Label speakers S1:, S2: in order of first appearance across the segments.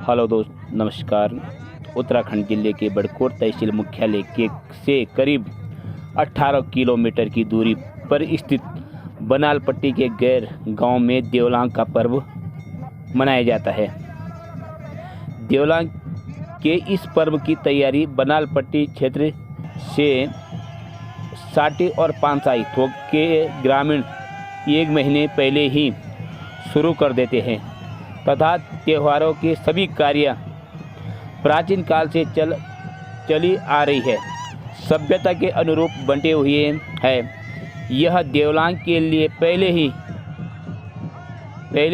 S1: Hello दोस्त, नमस्कार। उत्तराखंड जिले के बड़कोट तहसील मुख्यालय से करीब 18 किलोमीटर की दूरी पर स्थित बनाल पट्टी के गैर गांव में देवलांग का पर्व मनाया जाता है। देवलांग के इस पर्व की तैयारी बनाल पट्टी क्षेत्र से साटी और पानसाई थोक के ग्रामीण 1 महीने पहले ही शुरू कर देते हैं तथा त्योहारों के सभी कार्य प्राचीन काल से चली आ रही है, सभ्यता के अनुरूप बंटे हुए हैं। यह देवलांग के लिए पहले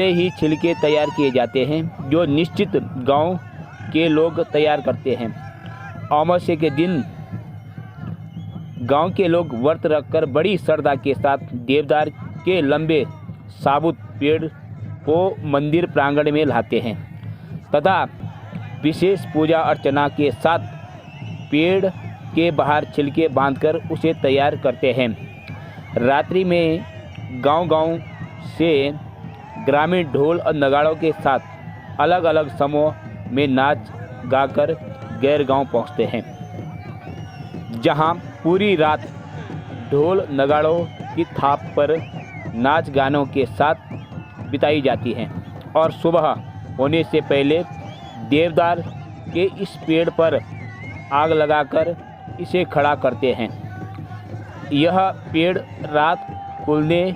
S1: ही छिलके तैयार किए जाते हैं, जो निश्चित गांव के लोग तैयार करते हैं। अमावस्या के दिन गांव के लोग व्रत रखकर बड़ी श्रद्धा के साथ देवदार के लंबे साबुत पेड़ को मंदिर प्रांगण में लाते हैं तथा विशेष पूजा अर्चना के साथ पेड़ के बाहर छिलके बांधकर उसे तैयार करते हैं। रात्रि में गांव-गांव से ग्रामीण ढोल और नगाड़ों के साथ अलग अलग समूह में नाच गाकर गैर गांव पहुंचते हैं, जहां पूरी रात ढोल नगाड़ों की थाप पर नाच गानों के साथ बिताई जाती हैं और सुबह होने से पहले देवदार के इस पेड़ पर आग लगाकर इसे खड़ा करते हैं। यह पेड़ रात खुलने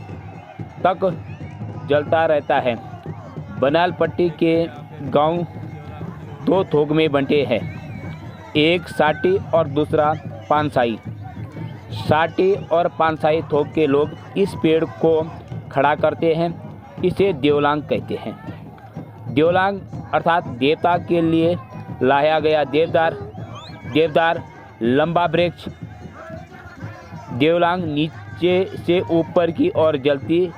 S1: तक जलता रहता है। बनाल पट्टी के गांव 2 थोक में बंटे हैं, एक साटी और दूसरा पानसाई। साटी और पानसाई थोक के लोग इस पेड़ को खड़ा करते हैं, इसे देवलांग कहते हैं। देवलांग अर्थात देवता के लिए लाया गया देवदार लंबा वृक्ष। देवलांग नीचे से ऊपर की ओर जलती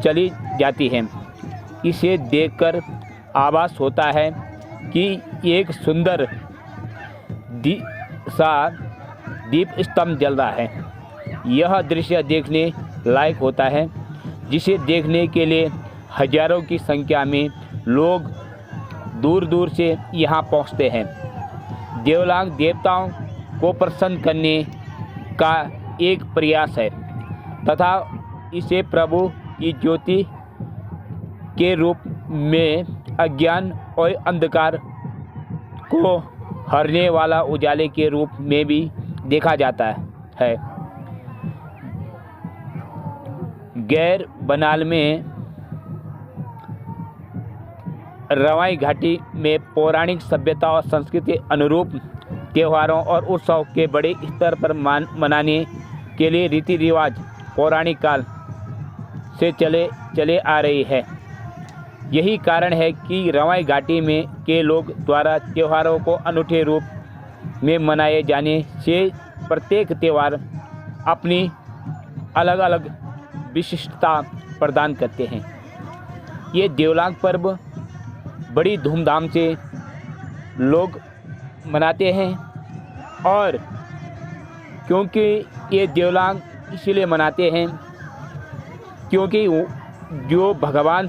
S1: चली जाती है। इसे देखकर आभास होता है कि एक सुंदर दीप स्तंभ जल रहा है। यह दृश्य देखने लायक होता है, जिसे देखने के लिए हजारों की संख्या में लोग दूर दूर से यहाँ पहुँचते हैं। देवलांग देवताओं को प्रसन्न करने का एक प्रयास है तथा इसे प्रभु की ज्योति के रूप में अज्ञान और अंधकार को हरने वाला उजाले के रूप में भी देखा जाता है। गैर बनाल में रवाई घाटी में पौराणिक सभ्यता और संस्कृति अनुरूप त्योहारों और उत्सव के बड़े स्तर पर मनाने के लिए रीति रिवाज पौराणिक काल से चले आ रही है। यही कारण है कि रवाई घाटी में के लोग द्वारा त्योहारों को अनूठे रूप में मनाए जाने से प्रत्येक त्यौहार अपनी अलग अलग विशिष्टता प्रदान करते हैं। ये देवलांग पर्व बड़ी धूमधाम से लोग मनाते हैं और क्योंकि ये देवलांग इसलिए मनाते हैं क्योंकि जो भगवान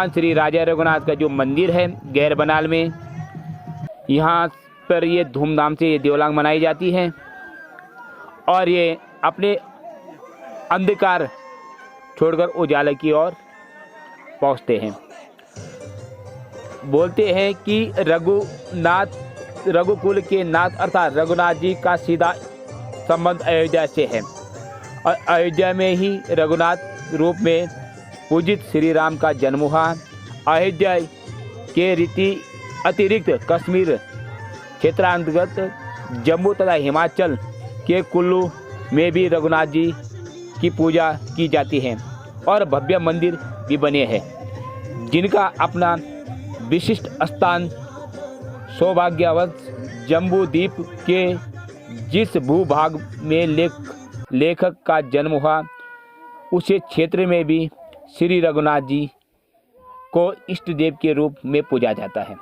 S1: श्री राजा रघुनाथ का जो मंदिर है गैर बनाल में, यहाँ पर ये धूमधाम से ये देवलांग मनाई जाती है और ये अपने अंधकार छोड़कर उजाले की ओर पहुँचते हैं। बोलते हैं कि रघुकुल के नाथ अर्थात रघुनाथ जी का सीधा संबंध अयोध्या से है और अयोध्या में ही रघुनाथ रूप में पूजित श्री राम का जन्म हुआ। अयोध्या के रीति अतिरिक्त कश्मीर क्षेत्रांतर्गत जम्मू तथा हिमाचल के कुल्लू में भी रघुनाथ जी की पूजा की जाती है और भव्य मंदिर भी बने हैं, जिनका अपना विशिष्ट स्थान सौभाग्यवश जम्बू द्वीप के जिस भूभाग में लेखक का जन्म हुआ उसे क्षेत्र में भी श्री रघुनाथ जी को इष्ट देव के रूप में पूजा जाता है।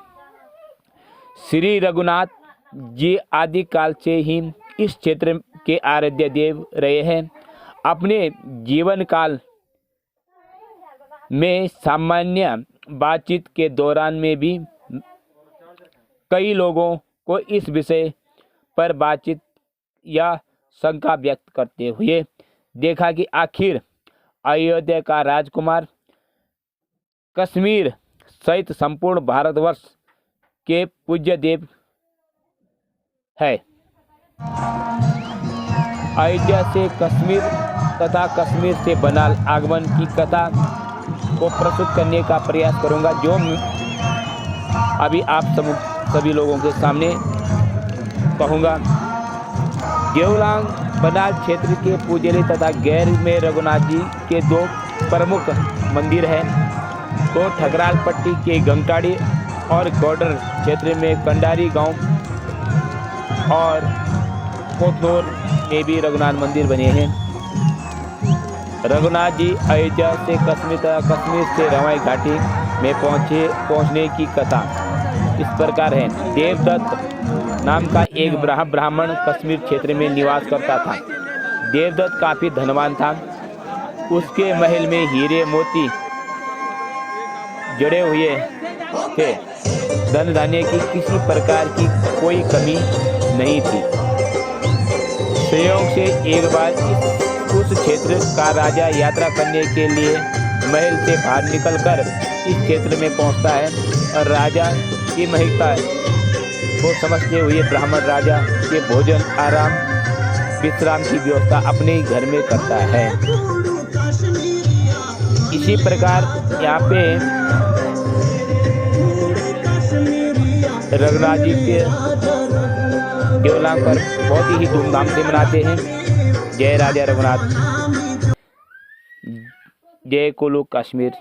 S1: श्री रघुनाथ जी आदि काल से ही इस क्षेत्र के आराध्य देव रहे हैं। अपने जीवन काल में सामान्य बातचीत के दौरान में भी कई लोगों को इस विषय पर बातचीत या शंका व्यक्त करते हुए देखा कि आखिर अयोध्या का राजकुमार कश्मीर सहित संपूर्ण भारतवर्ष के पूज्य देव है। अयोध्या से कश्मीर तथा कश्मीर से बनाल आगमन की कथा को प्रस्तुत करने का प्रयास करूंगा, जो अभी आप सभी लोगों के सामने कहूँगा। देवलांग बनाल क्षेत्र के पूजली तथा गैर में रघुनाथ जी के दो प्रमुख मंदिर हैं। तो ठकराल पट्टी के गंगटाड़ी और गौडर क्षेत्र में कंडारी गांव और कोतनूर में भी रघुनाथ मंदिर बने हैं। रघुनाथ जी अयोध्या से कश्मीर तथा कश्मीर से रवाई घाटी में पहुंचने की कथा इस प्रकार है। देवदत्त नाम का एक ब्राह्मण कश्मीर क्षेत्र में निवास करता था। देवदत्त काफ़ी धनवान था। उसके महल में हीरे मोती जड़े हुए थे। धन धान्य की किसी प्रकार की कोई कमी नहीं थी। संयोग से एक बार उस क्षेत्र का राजा यात्रा करने के लिए महल से बाहर निकलकर इस क्षेत्र में पहुंचता है और राजा की महत्ता को समझते हुए ब्राह्मण राजा के भोजन आराम विश्राम की व्यवस्था अपने ही घर में करता है। इसी प्रकार यहाँ पे रघुनाथ जी के देवलांग पर बहुत ही धूमधाम से मनाते हैं। जय राजा रघुनाथ, जय कुल्लू कश्मीर।